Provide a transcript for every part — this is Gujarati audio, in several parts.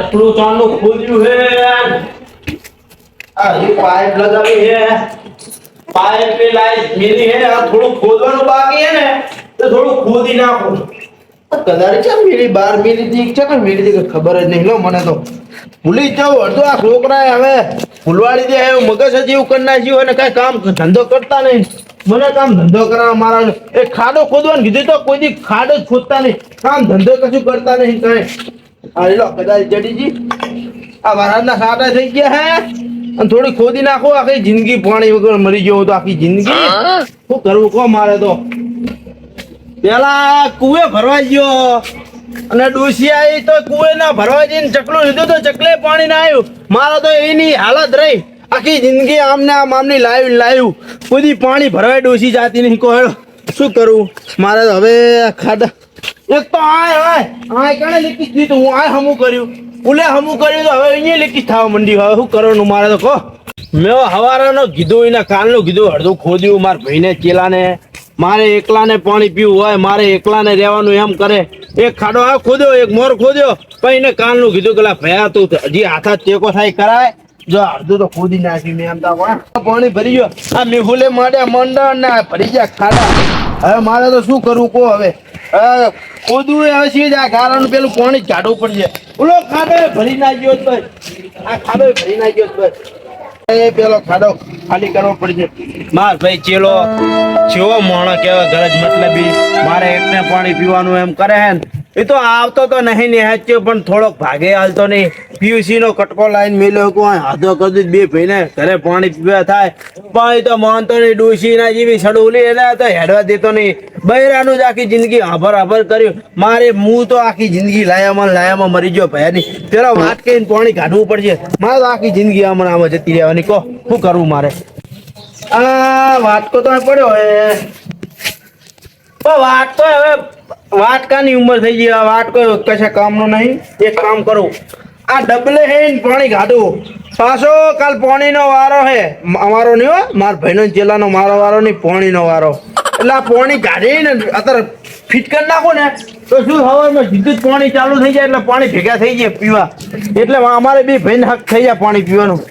ચકલું ચાનું ખોદ્યું હે આ એ પાઇપ લગાવી હે પાઇપ पे लाइट मेरी है ना થોડું ખોદવાનું બાકી હે ને તો થોડું ખોદી નાખો કદાચ છે મેરી 12 મિનિટ થી છે કે મેરી થી ખબર જ નહીં લો મને તો ભૂલી જાવ અડધો આ છોકરા હવે ફૂલવાડી દે એવું મગજ જ એવું કરી નાખ્યું અને કઈ કામ ધંધો કરતા નહીં મને કામ ધંધો કરવા મારા એ ખાડો ખોદવાનું કીધું તો કોઈ દી ખાડો જ ખોદતા નહીં કામ ધંધો કશું કરતા નહીં કઈ આ લો કદાચ જડીજી આ વરાળના સાટા થઈ ગયા હે અને થોડી ખોદી નાખો આખી જિંદગી પાણી વગર મરી ગયો તો આખી જિંદગી શું કરવું કહો મારે તો પેલા કુએ ભરવા ગયો અને ડોસી આવી તો કુએ ના ભરવા જઈને ચકલું લીધું તો ચકલે પાણી ના આવ્યું મારે તો એની હાલત રહી આખી જિંદગી આમને આમ આમની લાવ્યું કોઈ પાણી ભરવાય ડોસી જાતી નહીં કહો શું કરું મારે તો હવે ખાડા એક તો આય કણે લીકી દીધું હું આય હમું કર્યું ઉલે હમું કર્યું તો હવે અહીંયા લીકી થવા મંડી હવે શું કરવાનું મારે તો કહો મેં હવારાનો કીધું એના કાલનું કીધું અડધું ખોદ્યું મારા ભાઈને ચેલાને મારે એકલાને પાણી પીવું હોય મારે એકલાને રહેવાનું એમ કરે એક ખાડો આ ખોદ્યો એક મોર ખોદ્યો પણ એને કાલનું કીધું કે ભયા તું હજી હાથા ટેકો થાય કરાય જો અડધું તો ખોદી નાખ્યું મેં એમ તો પાણી ભરી ગયો આ મેહુલે માડ્યા મંડળ ને ભરી ગયા ખાડા હવે મારે તો શું કરવું કહો હવે ખોદવું હવે છે આ ગારાનું પેલું પાણી કાઢવું પડશે ઓલો ખાડો ભરી નાખ્યો ભાઈ આ ખાડો ભરી નાખ્યો ભાઈ એ પેલો ખાડો ખાલી કરવો પડશે માર ભાઈ ચેલો જેવો મોણો કેવા ગરજ મતલબી મારે એકને પાણી પીવાનું એમ કરે હે એ તો આવતો તો નહીં નિહાચ્યો પણ થોડોક ભાગે હાલતો નહીં પીયુસી નો કટકો લાઈન મેલ્યો કોઈ હાથો કરી બે ભાઈને ઘરે પાણી પીવા થાય પણ તો માનતો નહીં ડોસી ના જેવી સડુલી એને તો હેડવા દેતો નહીં બૈરાનું જ આખી જિંદગી આભર કર્યું મારે હું તો આખી જિંદગી લાયામાં મરી ગયો ભયાની પેલા વાત કહીને પાણી કાઢવું પડશે મારે તો આખી જિંદગી આમાં જતી રહેવાની કહો શું કરવું મારે આ વાટકો તો પડ્યો વાત તો હવે વાટકાની ઉંમર થઈ ગઈ વાટકો કશા કામનો નહીં એક કામ કરું આ ડબલે હે પાણી કાઢું પાછો કાલ પાણીનો વારો હે અમારો નહીં હો મારા ભાઈનો ચેલાનો મારો વારો નહીં પાણીનો વારો એટલે આ પાણી કાઢીને અત્યારે ફિટ કરી નાખો ને તો શું સવારમાં સીધું જ પાણી ચાલુ થઈ જાય એટલે પાણી ભેગા થઈ જાય પીવા એટલે અમારે બે ભાઈને હક થઈ જાય પાણી પીવાનું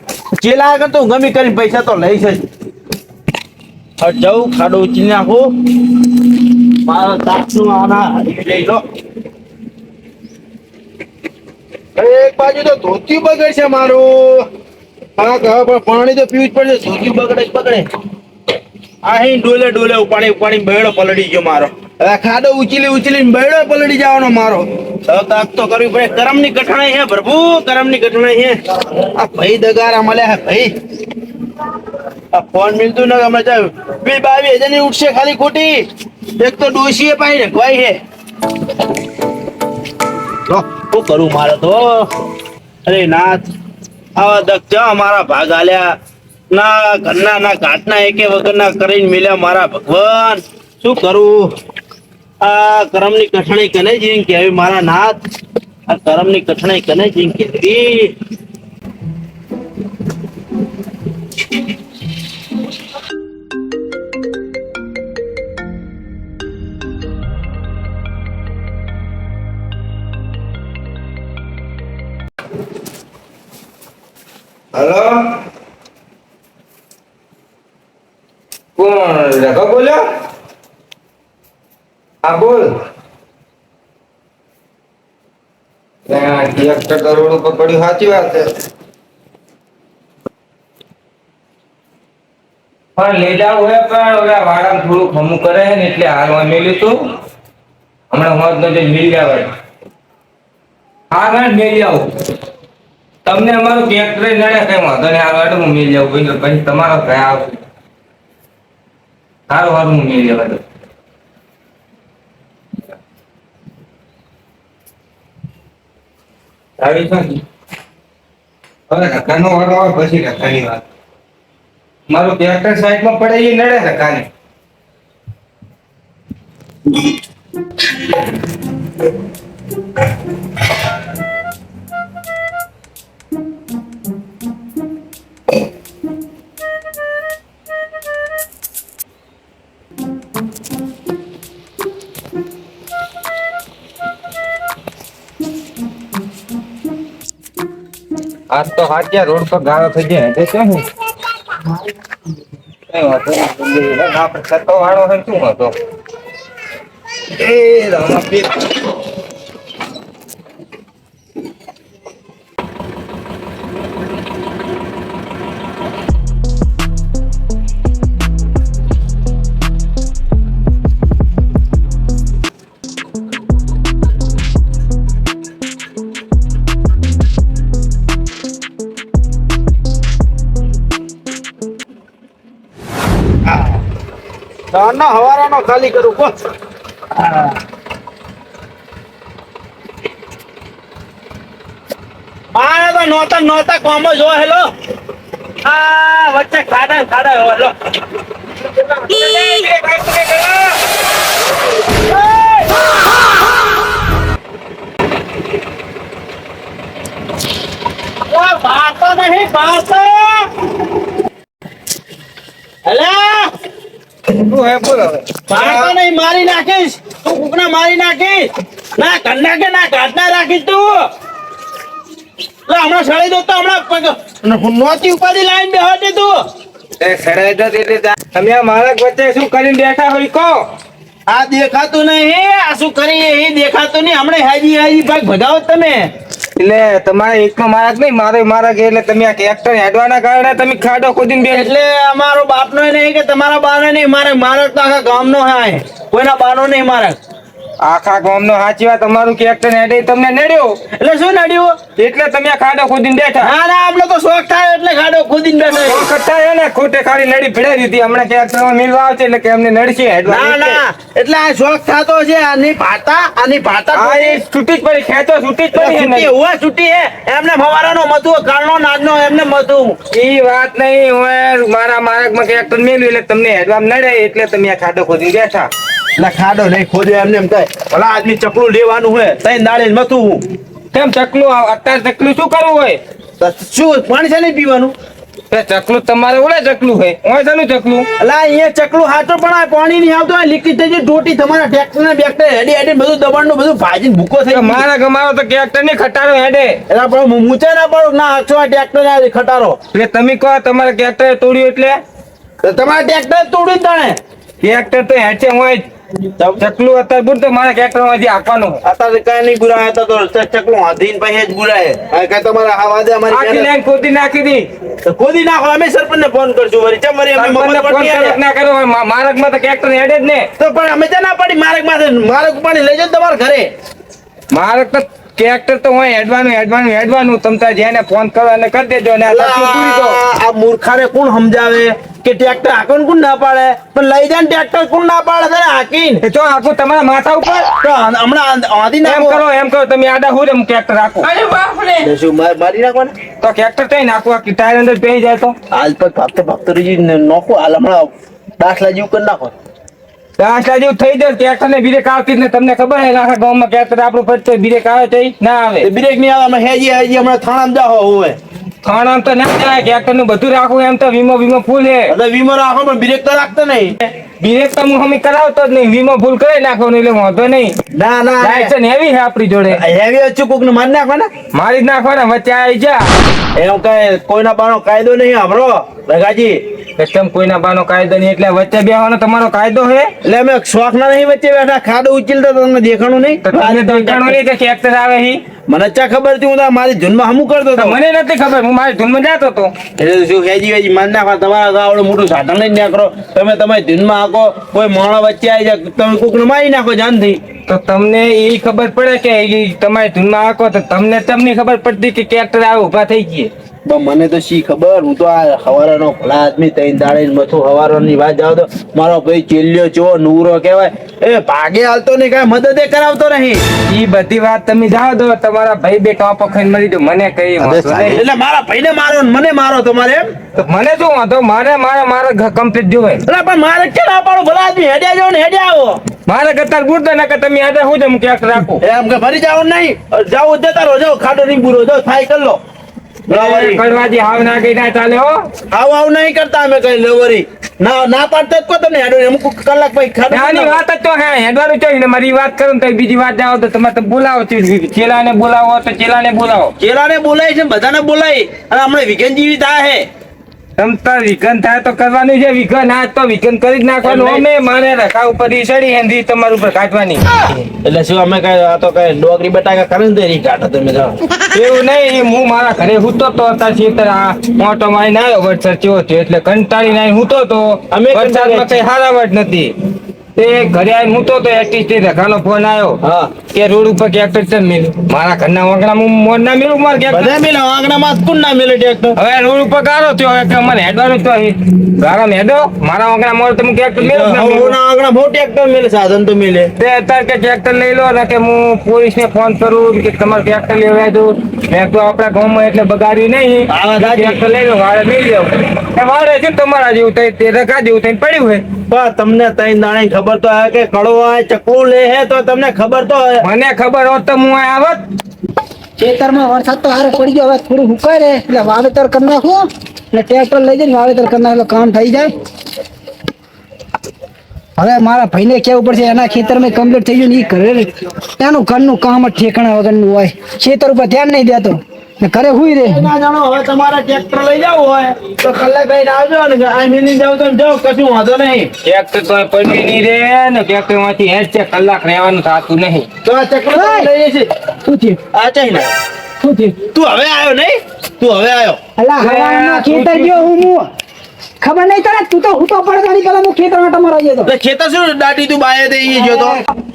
ચેલા આગળ તો ગમી કરીને પૈસા તો લઈશ જ જવું ખાડો ઉચી નાખું મારો તાપનું આના લઈ લો એક બાજુ તો ધોતી બગડશે મારું હા પણ પાણી તો પીવું જ પડશે ધોતી બગડે અહીં ડોલે ઉપાડી બેડો પલળી ગયો મારો હવે ખાડો ઉચીલી બેડો પલળી જવાનો મારો તાક તો કરવી પડે કરમની કઠણાઈ હે પ્રભુ કરમની કઠણાઈ હે આ ભાઈ દગારા મળ્યા હે ભાઈ આ ફોન મિલતું ને હમણાં ચાલ 22,000 ની ઉઠશે ખાલી ખોટી એક તો ડોશીએ પાઈ ને કોઈ હે શું કરું મારે તો અરે નાથ આવા દક્ષ મારા ભાગ આલ્યા ના ઘરના ના ઘાટના એકે વગરના કરીને મિલ્યા મારા ભગવાન શું કરું આ કરમની કઠણાઈ કને જીન કેવી મારા નાથ આ કરમની કઠણાઈ કને જીન કેવી हेलो कौन रखा बोलो हाँ बोल करोड़ पकड़ी साची बात है हाँ ले जाओ है पर ओला वाड़ा थोड़ું ખમું કરે ને એટલે હાલવા મેલ્યું તું હમણાં હોત નો જે મિલ જાવે હા ના મેલ જાવ તમને અમારું ટ્રેક્ટર નડે કઈ વાંધો નહીં હાલ હું મેલ જાઉં પછી તમારો ઘરે આવશે સારું હું મેલ જવા દઉં આવી છે હવે ધક્કાનો વાળો આવે પછી ધક્કાની વાત મારું ટ્રેક્ટર સાઈડમાં પડે એ નડે ધક્કાને આજ તો હાચ્યા રોડ પર ગાળો થઈ જાય તે શું કઈ વાંધો નહીં. આપણે છતો વાળો છે શું હતો એ રામાપીર. સાંજનો હવારાનો ખાલી કરું કો. મારે તો નોતા નોતા કોમો જો હેલો વચ્ચે ખાડા ખાડા હેલો ભાતો નહીં ભાતો અલ્યા શું હે બોલ હવે. ભાતો નહીં મારી નાખીશ તું કુકના મારી નાખીશ ના કન્ના કે ના ઘાટના રાખીશ તું હમણાં સળી દો તો હમણાં નોતી ઉપાધિ લાઈન બે હતી તું એ સડાઈ દો એટલે તમે આ મારા વચ્ચે શું કરીને બેઠા હોય કહો. આ દેખાતું નહીં આ શું કરીએ એ દેખાતું નહીં હમણાં હાજી હાજી ભાગ ભગાવો તમે એટલે તમારે એકનો માર્ગ નહીં મારો માર્ગ એટલે તમે આ ટ્રેક્ટર હેડવાના કારણે તમે ખાડો ખોદીને બે એટલે અમારો બાપનો નહીં કે તમારા બાનો નહીં મારે મારક તો આખા ગામનો હાય કોઈના બાનો નહીં મારક આખા ગામનો સાચી વાત તમારું ટ્રેક્ટર હેડે તમને નડ્યો એટલે શું નડ્યું એટલે તમે આ ખાડો ખોદીને બેઠા. ના ના અમને તો શોખ થાય એટલે ખાડો ખોદીને બેઠો કટ્ટા હે ને ખોટે ખાલી નડી ભીડાઈ દીધી હમણાં ટ્રેક્ટરમાં મિલવા આવશે એટલે કે અમને નડશે હેડવાની. ના ના એટલે આ શોખ થતો છે આની ભાતા હા એ છૂટી જ પડી ખેંચો છૂટી જ પડી છૂટી હે હુआ છૂટી હે એમને ફવારાનો મતું કાળનો નાદનો એમને મતું ઈ વાત નહીં હું મારા માર્ગમાં ટ્રેક્ટર મેલ્યું એટલે તમને હેડવામાં નડે એટલે તમે આ ખાડો ખોદીને બેઠા. એટલે ખાડો નહીં ખોદ્યો એમને એમ થાય ભલા આદમી ચકલું લેવાનું હોય તઈ દાડે મતું કેમ ચકલું અત્યારે ચકલું શું કરવું હોય શું પાણી છે નહીં પીવાનું તે ચકલું તમારે ઓલે ચકલું હોય ઓય શાનું ચકલું અલા અહીંયા ચકલું હાચો પણ આ પાણી નહીં આવતો આ લીકેજ થઈ જાય ટોટી તમારા ટ્રેક્ટર ને બેક્ટર હેડી હેડી બધું દબાણનું બધું ભાજીને ભૂકો થઈ ગયો. મારા ગમારો તો ટ્રેક્ટર ની ખટારો હેડે એલા પણ મૂંચે ના પડો ના હાચો આ ટ્રેક્ટર ના ખટારો એટલે તમે કહો તમારે ટ્રેક્ટર તોડ્યું એટલે તો તમારા ટ્રેક્ટર તોડી તાણે ટ્રેક્ટર તો હેડશે હોય ચકલું અત્યારે બોલ તો મારા ટ્રેક્ટર માંથી આપવાનું અત્યારે કઈ નહીં ગુરાય તો ચકલું હાથીને પછી જ ગુરાય આ કઈ તમારા આ વાદે આખી અમારી લાઈન ખોદી નાખી દી. તો ખોદી નાખો અમે સરપંચ ને ફોન કરશું વળી ચમ વળી અમે તમને મફત ફોન પટ્ટી કરો આલે. ના કરો માર્ગ માં તો ટ્રેક્ટર હેડે જ ને. તો પણ અમે તો ના પડી માર્ગ માથે માર્ગ પાણી લઈ જાઓ તમારા ઘરે માર્ગ તો ટ્રેક્ટર તો હોય હેડવાનું તમ તાર જેને ફોન કરો અને કરી દેજો અને આ ચકલું પૂરી દો. આ મૂર્ખાને કોણ સમજાવે કે ટ્રેક્ટર હાકન કોણ ના પાડે પણ લઈ જાય ટ્રેક્ટર કોણ ના પાડે છે હાકીને એ તો આખું તમારા માથા ઉપર તો હમણાં આધી એમ કરો તમે આડા હું હું ટ્રેક્ટર રાખો શું મારી નાખવાને તો ટ્રેક્ટર કઈ નાખો આ ટાયર અંદર પેઈ જાય તો હાલ પર ભાગતો રજી નોખો હાલ હમણાં દાખલા જેવું કરી નાખો દાસલા જેવું થઈ જાય ટ્રેક્ટર ને બ્રેક આવતી જ ને તમને ખબર હે આખા ગામમાં ટ્રેક્ટર આપણું ફરતે બ્રેક આવે છે ના આવે બ્રેક નહીં આવે અમે હેજી હમણાં થાણા જાઓ હોય ખાણ તો ના જાય ટ્રેક્ટર નું બધું રાખવું એમ તો વીમો ફૂલ હે એટલે વીમો રાખો પણ બ્રેક તો રાખતો નહીં બ્રેક તો હું હમી કરાવતો જ નહીં વીમો ફૂલ કરી નાખવાનું એટલે વાંધો નહીં ના ના લાયસન્સ હેવી છે આપણી જોડે હેવી અચુક કોક ને મારી નાખવાના મારી જ નાખવાના વચ્ચે આવી જા એમ કઈ કોઈના બાનો કાયદો નહીં સાંભળો રગાજી એકદમ કોઈના બાનો કાયદો નહીં એટલે વચ્ચે બેહવાનો તમારો કાયદો હે એટલે અમે શોખ ના નહીં વચ્ચે બેઠા ખાડો ઉચીલતા તમને દેખાણું નહીં તો તમને દેખાણું નહીં કે ટ્રેક્ટર આવે હી મને ચા ખબર હતી હું તો મારી ધૂનમાં હમું કરતો હતો મને નથી ખબર હું મારી ધૂનમાં જાતો હતો એટલે શું હેજી વેજી માન નાખવા તમારા ગાવડું મોટું સાધન લઈને નાખો તમે તમારી ધૂનમાં આખો કોઈ માણસ વચ્ચે આવી જાય તમે કોકને મારી નાખો જાનથી તો તમને એ ખબર પડે કે ઈ તમારી ધૂનમાં આકો તો તમને તમને ખબર પડતી કે ટ્રેક્ટર આવે ઊભા થઈ ગયે પણ મને તો શી ખબર હું તો આ હવારાનો ભલા આદમી તઈને દાડે મથું હવારાની વાત જાવ તો મારો ભાઈ ચેલ્યો ચો નૂરો કહેવાય એ ભાગે હાલતો નહીં કાંઈ મદદે કરાવતો નહીં ઈ બધી વાત તમે જાઓ દો તમારા ભાઈ બે ટોપો ખાઈને મરી દો મને કઈ વાંધો નહીં. એટલે મારા ભાઈને મારો ને મને મારો તમારે એમ તો મને શું વાંધો મારે કમ્પ્લીટ જોવે એટલે પણ મારે કે ના પાડો ભલા આદમી હેડ્યા જાઓ ને હેડ્યા આવો મારે ગતાર બુરતો ના કે તમે આજે હું જમ ક્યાંક રાખો એમ કે ફરી જાવ નહીં જાવ જતા રહો જાઓ ખાડો નહીં પૂરો જાઓ થાય કરી લો કડવાજી હાવ ના ગઈ ના ચાલે હો આવું નહીં કરતા અમે કઈ લેવરી ના પાડતા જ કો તમને હેડો એમ કોક કલાક પછી ખાડો આની વાત જ તો હે હેડવાનું તો ને મારી વાત કરું તો બીજી વાત જાઓ તો તમારે તો બોલાવો ચેલાને બોલાવો તો ચેલાને બોલાવો. ચેલાને બોલાય છે બધાને બોલાય અને હમણાં વીકેન્ડ જેવી થાય હે તમ તાર વિઘન થાય તો કરવાનું છે વિઘન આ તો વિઘન કરી જ નાખવાનું અમે મારે રખા ઉપર ઈ સડી હેન્ડી તમારા ઉપર કાઢવાની. એટલે શું અમે કઈ આ તો કઈ ડોગરી બટાકા કરે ને તો એની કાઢો તમે જાઓ એવું નહીં હું મારા ઘરે હૂતો તો અત્યાર ખેતર આ મોટો મારીને આવ્યો વરસાદ ચેવો થયો એટલે કંટાળીને આવીને હૂતો તો અમે વરસાદમાં કઈ હારાવટ નથી તે ઘરે આવીને હૂતો તો એટલીસ્ટ રખાનો ફોન આવ્યો હા કે રોડ ઉપર ટ્રેક્ટર ચલ મેલ્યું મારા ઘરના વાંકડામાં હું મોર ના મેલું મારે ટ્રેક્ટર બધા મિલે આંગણામાં કોણ ના મિલે ટ્રેક્ટર હવે રોડ ઉપર ગારો થયો હવે કે મને હેડવાનું તો ગારા મેદો મારા વાંકડા મોર તો હું ટ્રેક્ટર મેલું જ ના મેલું. આંગણા બહુ ટ્રેક્ટર મિલે સાધન તો મિલે તે અત્યારે કે ટ્રેક્ટર લઈ લો ને કે હું પોલીસને ફોન કરું કે તમારે ટ્રેક્ટર લેવા દઉં મેં તો આપણા ગામમાં એટલે બગાડ્યું નહીં આ વાત સાચી. ટ્રેક્ટર લઈ લો વાળે લઈ લો એ વાળે છે ને તમારા જેવું થઈ તે રખા જેવું થઈને પડ્યું હોય પણ તમને તઈ દાણે ખબર તો હે કે કડવો આ ચકલું લે હે તો તમને ખબર તો હે મને ખબર હોત તો હું અહીં આવત. ખેતરમાં વરસાદ તો હારો પડી ગયો હવે થોડું હુકાય રે એટલે વાવેતર કરી નાખું એટલે ટ્રેક્ટર લઈ જઈને વાવેતર કરી નાખો એટલે કામ થઈ જાય હવે મારા ભાઈને કેવું પડશે એના ખેતરમાં કમ્પ્લીટ થઈ ગયું ને ઈ ઘરે એનું ઘરનું કામ જ ઠેકાણા વગરનું હોય ખેતર ઉપર ધ્યાન નહીં દેતો ને ઘરે હુઈ રે ના જાણો હવે તમારે ટ્રેક્ટર લઈ જવું હોય તો કલાક લઈને આવજો ને આ મિલી જાવ તો જાઓ કશું વાંધો નહીં ટ્રેક્ટર તો પડી નહીં રે ને ટ્રેક્ટર માંથી હેડ છે કલાક રહેવાનું થતું નહીં. તો આ ચકલું તો લઈએ છે શું થયું આ ચાઈ ના શું થયું તું હવે આવ્યો નહીં તું હવે આવ્યો અલા હવાના ખેતર ગયો હું ખબર નહીં તને તું તો હું તો પડવાની પેલા હું ખેતરમાં તમારો ગયો તો એટલે ખેતર શું દાટી તું બાએ દઈ ગયો તો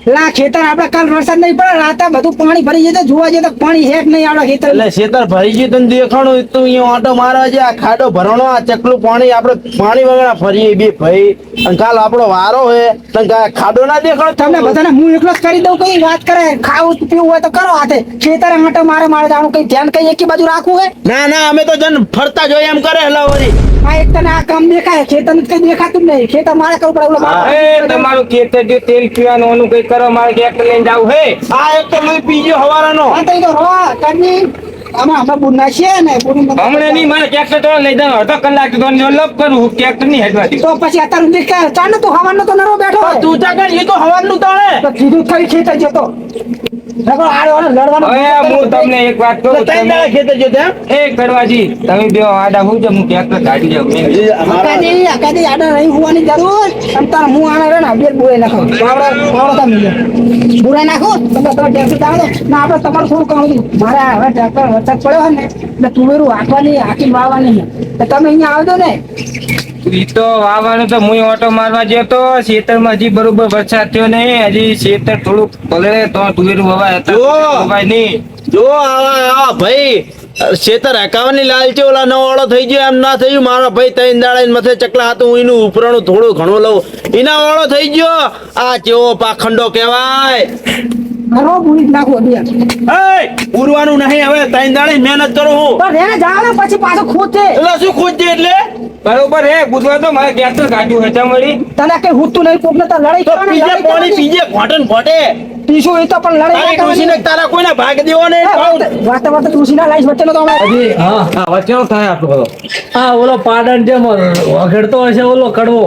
લા ખેતર આપડે કાલ વરસાદ નહીં પડે રાતે બધું પાણી ભરી જશે જોવા જઈએ તો પાણી હેક નહીં આપડા ખેતર એટલે ખેતર ભરી ગયું તને દેખાણું તું અહીંયા આંટો મારવા છે આ ખાડો ભરણો આ ચકલું પાણી આપણે પાણી વગર ફરીએ બે ભાઈ અને કાલ આપણો વારો હે તને ખાડો ના દેખાણો તમને બધાને હું એકલો જ કરી દઉં કઈ વાત કરે ખાવું પીવું હોય તો કરો હાથે ખેતરે આંટો મારે જાણું કઈ ધ્યાન કઈ એકી બાજુ રાખવું હે ના ના અમે તો જન ફરતા જોઈએ એમ કરે હલા વળી આ એક તને આ કામ દેખાય ખેતર કઈ દેખાતું જ નહીં ખેતર મારે કરવું પડે ઓલો હા. એ તમારું ખેતર જો તેલ પીવાનું ઓનું કઈ કરો મારે ટ્રેક્ટર લઈને જાવ હે આ એક તો લોહી પી ગયો હવારાનો હા તો ઈ તો રો કરની આમાં અમે બુના છીએ ને બુની હમણાં નહીં મારે ટ્રેક્ટર તો લઈ જાવ અડધો કલાક તો લપ કરું ટ્રેક્ટર નહીં હેડવા દઉં. તો પછી અત્યારે દેખાય ચાલ તો હવાનો તો નરો બેઠો હોય. તું ચાકણ એ તો હવાનું તાણે તો કીધું ખરી ખેતર જતો નકર આડો લડવાનો હવે હું તમને એક વાત કહું તઈ તમે- દાડા ખેતર જતો એમ એ કડવાજી તમે બે આડા હું હું ટ્રેક્ટર કાઢી જાઉં અકાદી આડે નહીં હોવાની જરૂર તમ તાર હું આને રે ને બે બુરે નાખો પાવડો તા મિલે બુરે નાખો તમે ટ્રેક્ટર દાડો ના આપણે તમારું થોડું કામ હતું મારે હવે ટ્રેક્ટર વરસાદ પડ્યો હોય ને એટલે તુવેરું હાંકવાની હાંકી વાવવાની તો તમે અહીંયા આવજો ને ઈ તો વાવવાનું તો હું ઓટો મારવા ગયો તો ખેતરમાં હજી બરોબર વરસાદ થયો નહીં હજી ખેતર થોડુંક પલળે તો તુવેરું વવાય જો. વવાય નહીં જો આવા ભાઈ ખેતર હકાવાની લાલચી ઓલા નવો વાળો થઈ ગયો એમ ના થયું મારો ભાઈ તૈન દાડા મથે ચકલા હતું હું એનું ઉપરાણું થોડું ઘણું લઉં એના વાળો થઈ ગયો આ ચેવો પાખંડો કહેવાય મારો બુરી જ નાખો બે એ ઉરવાનું નહીં હવે તૈન દાડે મહેનત કરું હું પણ એને જાવ ને પછી પાછો ખોદ છે એટલે શું ખોજે એટલે બરોબર હે બુધવાર તો મારે ટ્રેક્ટર કાઢ્યું હચા મળી તને કઈ હુતું નહીં કોકને તો લડાઈ તો કરવાની, પીજે લડાઈ પાણી કરવાની. પીજે ઘોટન ઘોટે ટીશું એ તો પણ લડાઈ તારી ના કરવાની. ડોશીને તારા કોઈને ભાગ દેવો નહીં વાતે વાતે તુલસીના લાઈસ વચ્ચેનો તો હમણાં હા વચ્ચે થાય આપણો બધો આ ઓલો પાડણ જેમ વગડતો હશે ઓલો કડવો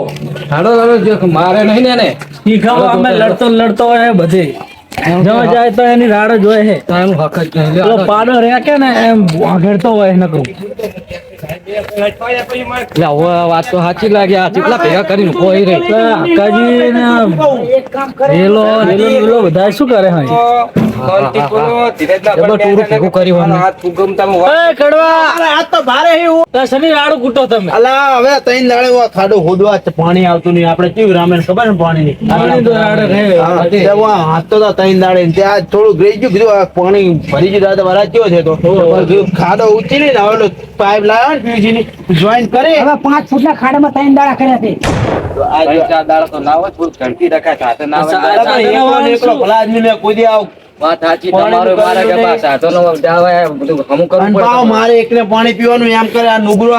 હાડો હાડો જો મારે નહીં ને ઈ ખાવા અમે લડતો હોય બધે જવા જાય તો એની રાડ જ હોય છે એનું હક જ નહીં ઓલો પાડો રે કે ને એમ વગડતો હોય નકરું વાત તો સાચી લાગે આ ચીપલા ભેગા કરીને કોઈ રે કાજી ને એક કામ કરે રેલો બધા શું કરે હે એ કડવા અરે આ તો ભારે હે હું તાર શની રાડું કૂટો તમે અલા હવે તૈન દાડે હું આ ખાડો ખોદવા પાણી આવતું નહીં આપણે કેવી રામેણ ખબર ને પાણીની પાણી તો રાડે રહે. હા, તે હું આ હાથતો તો તૈન દાડે ને ત્યાં થોડુંક રહી ગયું કીધું આ પાણી ભરી ગયું દાદા વરાજ કેવો છે તો કીધું ખાડો ઉચીને ને હવે પાઇપ લાવ્યો ને PVC ની જોઈન કરી હવે 5 ફૂટના ખાડામાં ત્રણ દાડા કર્યા છે એકલો ભલા આદમીને કોઈ દી આવ અને પાવ મારે એકને પાણી પીવાનું એમ કરે આ નુગરો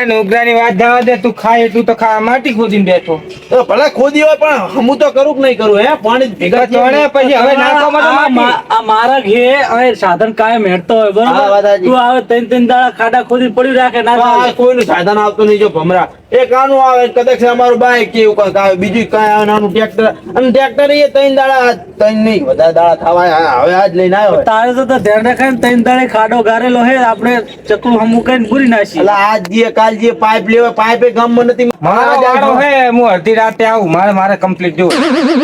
નુગરાની વાત જવા દે તું ખાય એટલું તો ખા માટી ખોદીને બેઠો તો ભલે ખોદી હોય પણ હમું તો કરું કે નહીં કરું હે પાણી ભેગા ચોણે પછી હવે નાખવા માટે આ મારા ઘે અહીં સાધન કાયમ હેડતો હોય હા, વાત બરોબર સાચી. તું આવે ત્રણ દાડા ખાડા ખોદી પડ્યું રાખે ના આ કોઈનું સાધન આવતું નહીં જો ભમરા એક આનું આવે કદાચ અમારું બાઈક કે એવું કંઈક આવે બીજું કઈ આવે નાનું ટ્રેક્ટર અને ટ્રેક્ટર એ 3 દાડા 3 નહીં વધારે દાડા થવા હવે આજ લઈને આવ્યો તારે તો ધ્યાન રાખાય ને ત્રણ દાડે ખાડો ગારેલો હે આપણે ચકલું હમું કઈને પૂરી નાખી. એટલે આજ જે કાલ જે પાઇપ લેવા પાઇપે ગામમાં નથી મારો વાળો હે હું અડધી રાતે આવું મારે કમ્પ્લીટ જોવું.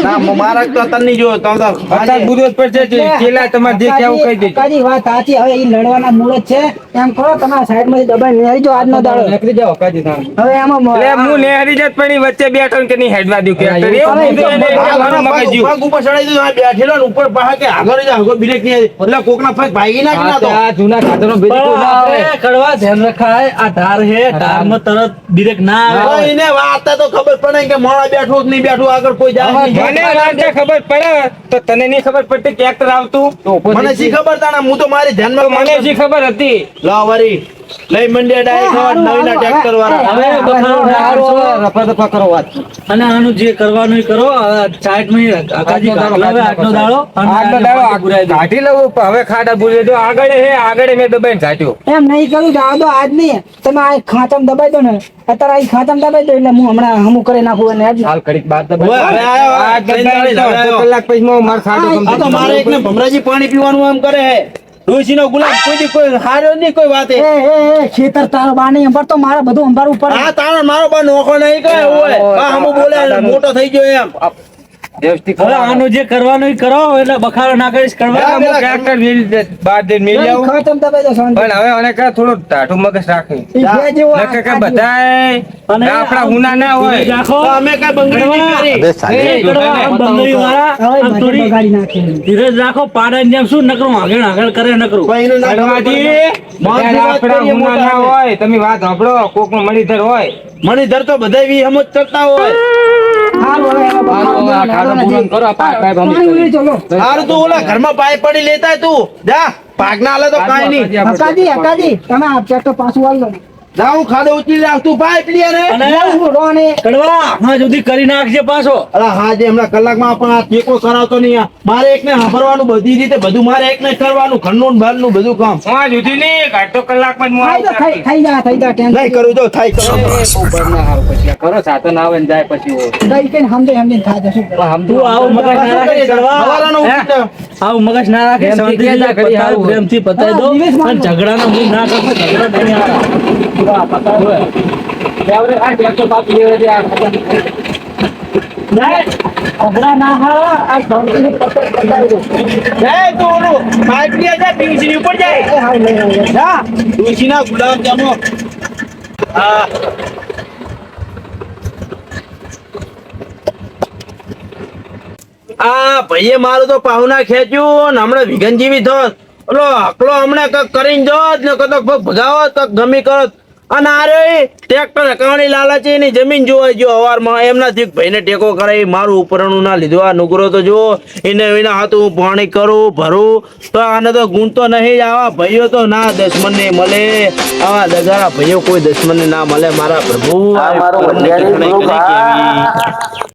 ના મારા તો તને નહીં જોયો તો અત્યારે બુધો જ પડશે છેલ્લા તમારે જે કહેવું કહી દેજો. કાકાજી વાત સાચી. હવે ઈ લડવાના મૂળ જ છે. એમ કરો તમારા સાઈડ માંથી દબાઈ નેરી જો આજનો દાડો. નીકળી જાઓ કાજી તમે. હવે એમાં એટલે હું નેહરી જત પણ ઈ વચ્ચે બેઠો ને કે નહીં હેડવા દઉં કે એવું કીધું એને એટલે મારું મગજ જ્યું. પગ ઉપર ચડાઈ દીધું આ બેઠેલો ને ઉપર પાછા કે આગળ જ આગળ બ્રેક નહીં એટલે કોકના પગ ભાગી નાખી ના તો આ જૂના ખાતરનો પણ બિલકુલ ના આવે. આપણે કડવા ધ્યાન રખાય. આ ધાર હે ધારમાં તરત બ્રેક ના આવે. હવે એને વાત તો ખબર પડે કે મોણા બેઠું કે નહીં બેઠું આગળ કોઈ જાય નહીં. મને વાંચતા ખબર પડે તો તને નહીં ખબર પડતી ટ્રેક્ટર આવતું તો મને શી ખબર તાણા હું તો મારી ધ્યાનમાં મને શી ખબર હતી. લા વરી લઈ મંડ્યા ડાયરેક્ટ નવીના ટ્રેક્ટર વાળા હવે રફા કરો વાત. અને આનું જે કરવાનું એ કરો. સાઈડમાં આકાજી કાઢલો હવે આટલો દાડો અને આગળ આને દાડો પાછી પુરાઈ દો. કાઢી લઉં પણ હવે ખાડા ભૂલી દો આગળ હે આગળ મેં દબાઈને કાઢ્યો. એમ નહીં કરું જાવ દો આજ નહીં. તમે આ ખાંચમ દબાઈ દો ને અત્યારે આ ખાંચમ દબાઈ દો એટલે હું હમણાં હમું કરી નાખું અને આજ હાલ ઘડીક બાદ હવે આયો, આ ટ્રેન દબાઈને ગાડી અડધો કલાક પછી માર ખાડો આ આ તો complete મારે એકને ભમરાજી પાણી પીવાનું એમ કરે હે ડોશીનો ગુલાબ કોઈ દી કોઈ હાર્યો નહીં કોઈ વાતે એ ખેતર તારો બા નહીં અંબર તો મારે બધું અંબારવું પડે. આ તારો મારો બા નોખો નહીં કહે હોય આ હમું બોલે મોટો થઈ ગયો એમ વ્યવસ્થિત હવે આનું જે કરવાનું એ કરો એટલે બખાડો ના કરીશ કરવા. હું ટ્રેક્ટર બહાર જઈને મેલી આવું. ખાંચમ દબાઈ દો શાંતિ. પણ હવે મને કાં થોડું ટાઢું મગજ રાખે. ઈ બે જેવો આ નકર કાં ખાંચી. બધાય અને આપણા હુના ના હોય. રાખો. તો અમે કઈ બંગડી નહીં કરી એ કડવા આ બંગડીવાળા હવે આમ બધે થોડી બગાડી નાખે. ધીરજ રાખો. પાડાની જેમ શું નકરું આગળ કરે નકરું. કોઈ એનું ના ખબર હળવાજી, પડે. માણસની બધાય વાત આપણા કરીએ હુના મોટા ના ને. હોય. તમે વાત સાંભળો કોકનો મણીધર હોય. મણિધર તો બધા વી હમજ કરતા હોય હારું હવે એમાં બગાડો આ ખાડો નથી. પૂરો કરો, આ પાઇપ હમી પાણી ઉલી ચલો. હારું તું ઓલા ઘરમાં પાઇપ પડી લેતા તું જા ભાગના હાલે તો કાંઈ નહીં અકાજી અકાજી તમે આ ટ્રેક્ટર પાછું વાળ લો. જા હું ખાડો ઉચી લે તું પાઇપ લે ને અને હું રો ને કડવા હા સુધી કરી નાખજે પાછો. અલા હા જે હમણાં કલાકમાં પણ આ ટેકો કરાવતો નહીં આ. મારે એકને સાંભળવાનું બધી રીતે બધું મારે એકને કરવાનું ઘરનું ને બહારનું બધું કામ હું આ જુદી નહીં અડધો કલાકમાં જ હું ખાઈ જા આવું. થઈ જા ટેન્શન. નહીં કરું તો થાય કરો બહુ બર ના હારું પછી આ કરો સાધન આવે ને જાય પછી હોય. કઈ કઈ સમજે થાય જશે. તું આવું મગજ ના રાખે કડવા. સવારનો હે? ઉઠી જાવ. આવું મગજ ના રાખે. પ્રેમથી શાંતિથી કહેતા ઘડી પતાવી, આવું. પ્રેમથી પતાવી દો. હા, દિવસ માનો. અને ઝઘડાનો મૂળ ના કરશો. ઝઘડો નહીં આવે. વાહ, પતાવી દો. હવે આ ટ્રેક્ટર પાછું લેવા દે, આ ખતમ. અઘરા ના હા આ શાંતિથી પતાવી દો. જાય તું ઓલું પાઇપ લે જા પીવીસી ની ઉપર જાય એ હાલ લઈ આવ્યો. જા ડોશીના ગુલાબ જામો હા આ ભાઈએ મારું તો પાહુના ખેંચ્યું ને હમણાં વિઘન જેવી થોત ઓલો હકલો હમણાં કક કરીને જોત ને કદક પગ ભગાવત કક ગમી કરત અને આ રે ટ્રેક્ટર હકાવણી લાલચી એની જમીન જોવા ગયો હવારમાં એમનાથી ભાઈને ટેકો કરાવી મારું ઉપરણું ના લીધું આ નુગરો તો જો એને એના હાથ હું પાણી કરું ભરું તો આને તો ગુણ તો નહીં જ આવા ભાઈઓ તો ના દુશ્મનને મળે આવા દગારા ભાઈઓ કોઈ દુશ્મનને ના મળે મારા પ્રભુ આ મારું વડિયાળી ઘણી ગ્રુપ, કેવી.